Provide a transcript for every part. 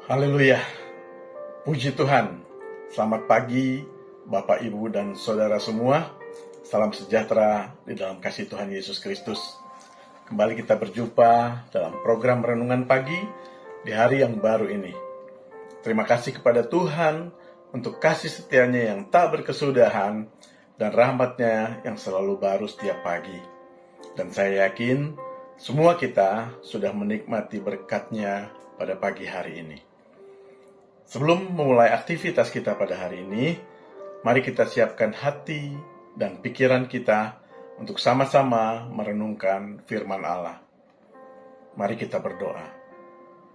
Haleluya, puji Tuhan. Selamat pagi Bapak, Ibu, dan Saudara semua. Salam sejahtera di dalam kasih Tuhan Yesus Kristus. Kembali kita berjumpa dalam program Renungan Pagi di hari yang baru ini. Terima kasih kepada Tuhan untuk kasih setianya yang tak berkesudahan dan rahmat-Nya yang selalu baru setiap pagi. Dan saya yakin semua kita sudah menikmati berkat-Nya pada pagi hari ini. Sebelum memulai aktivitas kita pada hari ini, mari kita siapkan hati dan pikiran kita untuk sama-sama merenungkan firman Allah. Mari kita berdoa.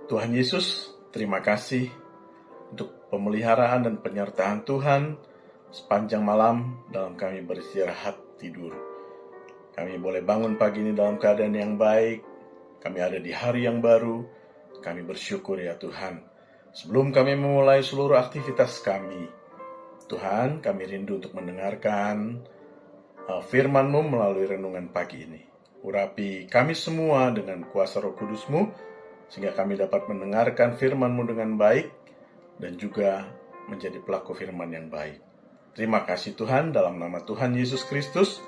Tuhan Yesus, terima kasih untuk pemeliharaan dan penyertaan Tuhan sepanjang malam dalam kami beristirahat tidur. Kami boleh bangun pagi ini dalam keadaan yang baik. Kami ada di hari yang baru. Kami bersyukur ya Tuhan. Sebelum kami memulai seluruh aktivitas kami, Tuhan, kami rindu untuk mendengarkan firman-Mu melalui renungan pagi ini. Urapi kami semua dengan kuasa Roh Kudus-Mu, sehingga kami dapat mendengarkan firman-Mu dengan baik, dan juga menjadi pelaku firman yang baik. Terima kasih Tuhan, dalam nama Tuhan Yesus Kristus,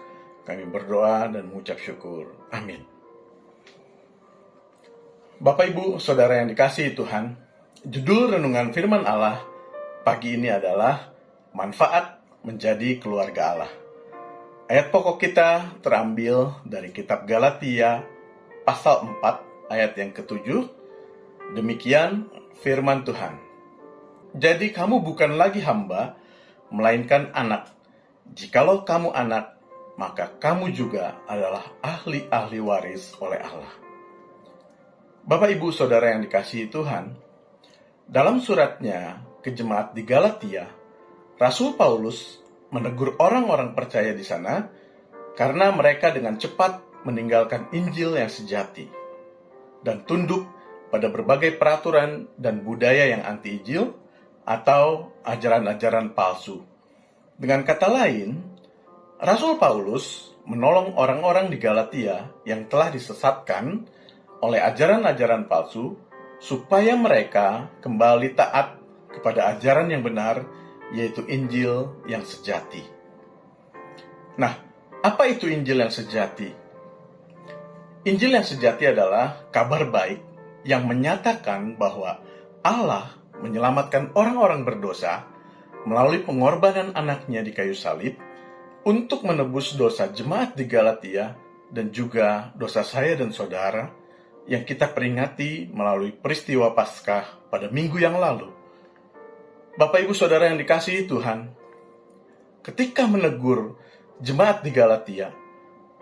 kami berdoa dan mengucap syukur. Amin. Bapak, Ibu, Saudara yang dikasihi Tuhan, judul renungan firman Allah pagi ini adalah manfaat menjadi keluarga Allah. Ayat pokok kita terambil dari kitab Galatia pasal 4 ayat yang ke-7. Demikian firman Tuhan. Jadi kamu bukan lagi hamba, melainkan anak. Jikalau kamu anak, maka kamu juga adalah ahli-ahli waris oleh Allah. Bapak, Ibu, Saudara yang dikasihi Tuhan, dalam suratnya ke jemaat di Galatia, Rasul Paulus menegur orang-orang percaya di sana karena mereka dengan cepat meninggalkan Injil yang sejati dan tunduk pada berbagai peraturan dan budaya yang anti-Injil atau ajaran-ajaran palsu. Dengan kata lain, Rasul Paulus menolong orang-orang di Galatia yang telah disesatkan oleh ajaran-ajaran palsu supaya mereka kembali taat kepada ajaran yang benar, yaitu Injil yang sejati. Nah, apa itu Injil yang sejati? Injil yang sejati adalah kabar baik yang menyatakan bahwa Allah menyelamatkan orang-orang berdosa melalui pengorbanan anaknya di kayu salib untuk menebus dosa jemaat di Galatia dan juga dosa saya dan saudara yang kita peringati melalui peristiwa Paskah pada minggu yang lalu. Bapak, Ibu, Saudara yang dikasihi Tuhan, ketika menegur jemaat di Galatia,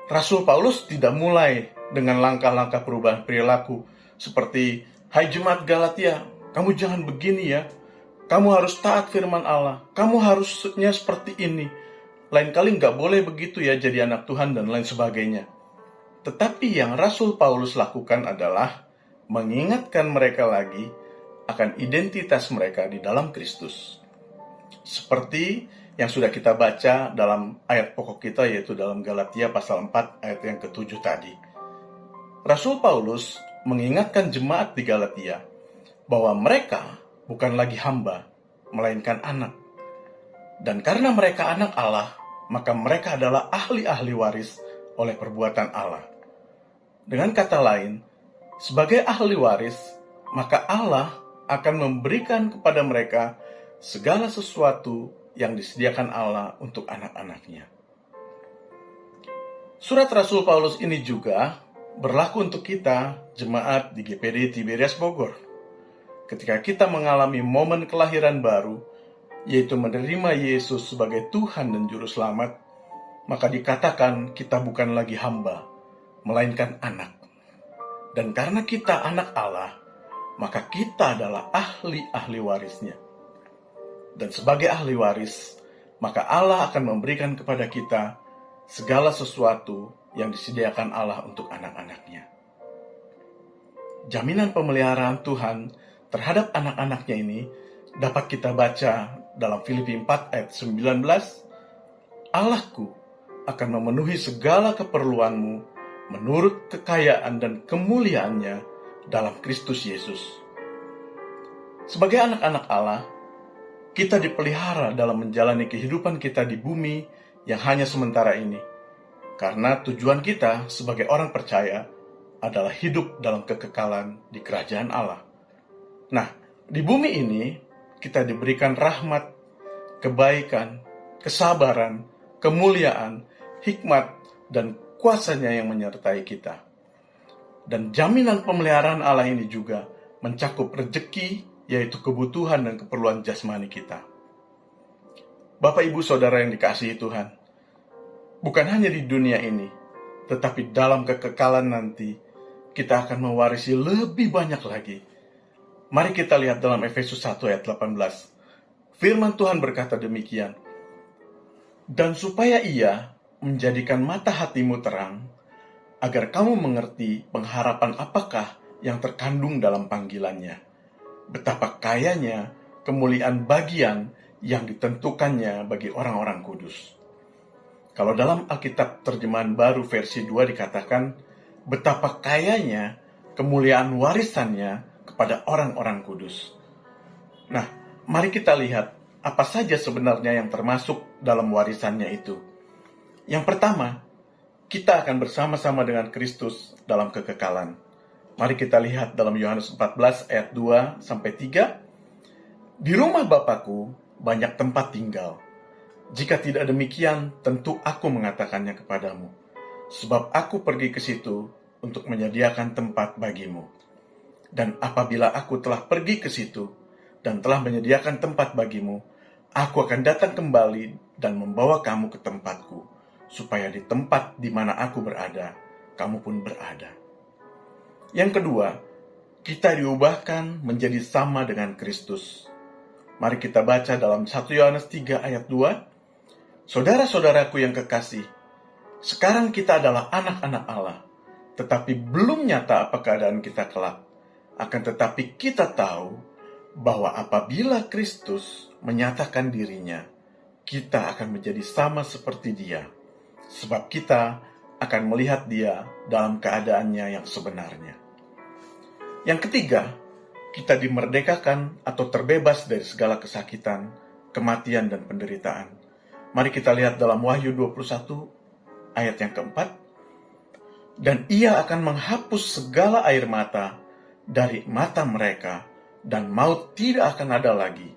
Rasul Paulus tidak mulai dengan langkah-langkah perubahan perilaku seperti, "Hai jemaat Galatia, kamu jangan begini ya, kamu harus taat firman Allah, kamu harusnya seperti ini, lain kali nggak boleh begitu ya jadi anak Tuhan," dan lain sebagainya. Tetapi yang Rasul Paulus lakukan adalah mengingatkan mereka lagi akan identitas mereka di dalam Kristus. Seperti yang sudah kita baca dalam ayat pokok kita, yaitu dalam Galatia pasal 4 ayat yang ke-7 tadi. Rasul Paulus mengingatkan jemaat di Galatia bahwa mereka bukan lagi hamba, melainkan anak. Dan karena mereka anak Allah, maka mereka adalah ahli-ahli waris oleh perbuatan Allah. Dengan kata lain, sebagai ahli waris, maka Allah akan memberikan kepada mereka segala sesuatu yang disediakan Allah untuk anak-anaknya. Surat Rasul Paulus ini juga berlaku untuk kita, jemaat di GPD Tiberias Bogor. Ketika kita mengalami momen kelahiran baru, yaitu menerima Yesus sebagai Tuhan dan Juru Selamat, maka dikatakan kita bukan lagi hamba, melainkan anak. Dan karena kita anak Allah, maka kita adalah ahli-ahli warisnya. Dan sebagai ahli waris, maka Allah akan memberikan kepada kita segala sesuatu yang disediakan Allah untuk anak-anaknya. Jaminan pemeliharaan Tuhan terhadap anak-anaknya ini dapat kita baca dalam Filipi 4 ayat 19, "Allahku akan memenuhi segala keperluanmu menurut kekayaan dan kemuliaannya dalam Kristus Yesus." Sebagai anak-anak Allah, kita dipelihara dalam menjalani kehidupan kita di bumi yang hanya sementara ini. Karena tujuan kita sebagai orang percaya adalah hidup dalam kekekalan di kerajaan Allah. Nah, di bumi ini kita diberikan rahmat, kebaikan, kesabaran, kemuliaan, hikmat, dan kuasanya yang menyertai kita. Dan jaminan pemeliharaan Allah ini juga mencakup rezeki, yaitu kebutuhan dan keperluan jasmani kita. Bapak, Ibu, Saudara yang dikasihi Tuhan, bukan hanya di dunia ini, tetapi dalam kekekalan nanti, kita akan mewarisi lebih banyak lagi. Mari kita lihat dalam Efesus 1 ayat 18. Firman Tuhan berkata demikian, "Dan supaya Ia menjadikan mata hatimu terang, agar kamu mengerti pengharapan apakah yang terkandung dalam panggilannya. Betapa kayanya kemuliaan bagian yang ditentukannya bagi orang-orang kudus." Kalau dalam Alkitab terjemahan baru versi 2 dikatakan, betapa kayanya kemuliaan warisannya kepada orang-orang kudus. Nah, mari kita lihat apa saja sebenarnya yang termasuk dalam warisannya itu. Yang pertama, kita akan bersama-sama dengan Kristus dalam kekekalan. Mari kita lihat dalam Yohanes 14 ayat 2-3. "Di rumah Bapakku banyak tempat tinggal. Jika tidak demikian, tentu aku mengatakannya kepadamu. Sebab aku pergi ke situ untuk menyediakan tempat bagimu. Dan apabila aku telah pergi ke situ dan telah menyediakan tempat bagimu, aku akan datang kembali dan membawa kamu ke tempatku, supaya di tempat di mana aku berada, kamu pun berada." Yang kedua, kita diubahkan menjadi sama dengan Kristus. Mari kita baca dalam 1 Yohanes 3 ayat 2. "Saudara-saudaraku yang kekasih, sekarang kita adalah anak-anak Allah, tetapi belum nyata apa keadaan kita kelak. Akan tetapi kita tahu bahwa apabila Kristus menyatakan dirinya, kita akan menjadi sama seperti Dia, sebab kita akan melihat Dia dalam keadaannya yang sebenarnya." Yang ketiga, kita dimerdekakan atau terbebas dari segala kesakitan, kematian, dan penderitaan. Mari kita lihat dalam Wahyu 21 ayat yang keempat. "Dan Ia akan menghapus segala air mata dari mata mereka, dan maut tidak akan ada lagi.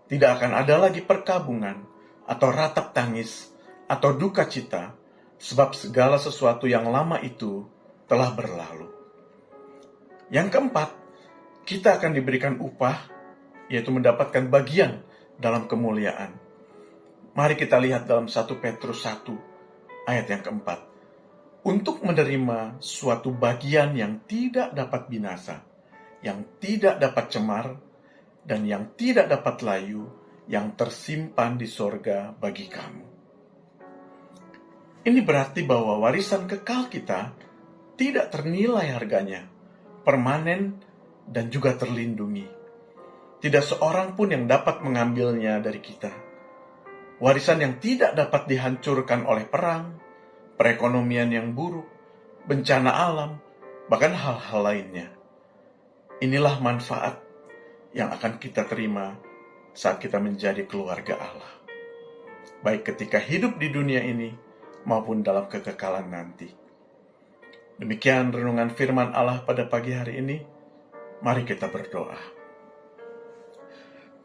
Tidak akan ada lagi perkabungan, atau ratap tangis, atau duka cita, sebab segala sesuatu yang lama itu telah berlalu." Yang keempat, kita akan diberikan upah, yaitu mendapatkan bagian dalam kemuliaan. Mari kita lihat dalam 1 Petrus 1 ayat yang keempat. "Untuk menerima suatu bagian yang tidak dapat binasa, yang tidak dapat cemar, dan yang tidak dapat layu, yang tersimpan di sorga bagi kamu." Ini berarti bahwa warisan kekal kita tidak ternilai harganya, permanen, dan juga terlindungi. Tidak seorang pun yang dapat mengambilnya dari kita. Warisan yang tidak dapat dihancurkan oleh perang, perekonomian yang buruk, bencana alam, bahkan hal-hal lainnya. Inilah manfaat yang akan kita terima saat kita menjadi keluarga Allah, baik ketika hidup di dunia ini maupun dalam kekekalan nanti. Demikian renungan firman Allah pada pagi hari ini. Mari kita berdoa.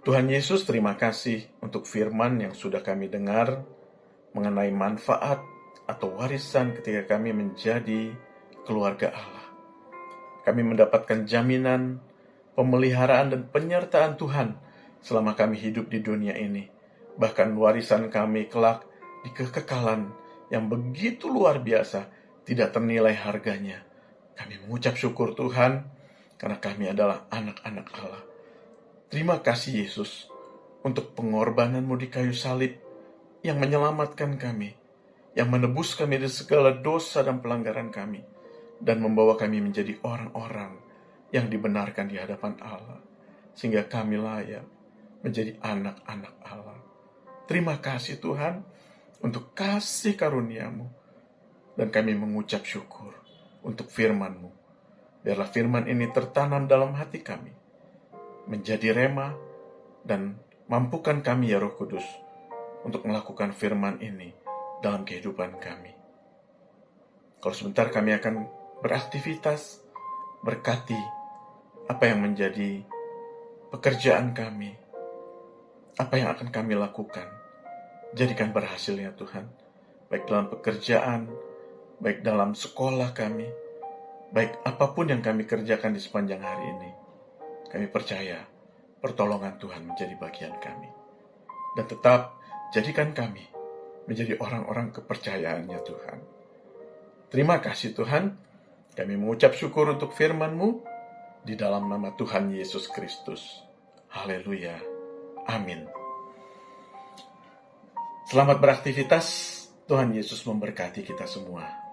Tuhan Yesus, terima kasih untuk firman yang sudah kami dengar mengenai manfaat atau warisan ketika kami menjadi keluarga Allah. Kami mendapatkan jaminan, pemeliharaan, dan penyertaan Tuhan selama kami hidup di dunia ini. Bahkan warisan kami kelak di kekekalan yang begitu luar biasa, tidak ternilai harganya. Kami mengucap syukur Tuhan, karena kami adalah anak-anak Allah. Terima kasih Yesus untuk pengorbanan-Mu di kayu salib yang menyelamatkan kami, yang menebus kami dari segala dosa dan pelanggaran kami, dan membawa kami menjadi orang-orang yang dibenarkan di hadapan Allah, sehingga kami layak menjadi anak-anak Allah. Terima kasih Tuhan untuk kasih karunia-Mu, dan kami mengucap syukur untuk firman-Mu. Biarlah firman ini tertanam dalam hati kami, menjadi rema, dan mampukan kami ya Roh Kudus untuk melakukan firman ini dalam kehidupan kami. Kalau sebentar kami akan beraktivitas, berkati apa yang menjadi pekerjaan kami, apa yang akan kami lakukan. Jadikan berhasil ya Tuhan, baik dalam pekerjaan, baik dalam sekolah kami, baik apapun yang kami kerjakan di sepanjang hari ini. Kami percaya pertolongan Tuhan menjadi bagian kami. Dan tetap jadikan kami menjadi orang-orang kepercayaannya Tuhan. Terima kasih Tuhan, kami mengucap syukur untuk firman-Mu di dalam nama Tuhan Yesus Kristus. Haleluya. Amin. Selamat beraktivitas. Tuhan Yesus memberkati kita semua.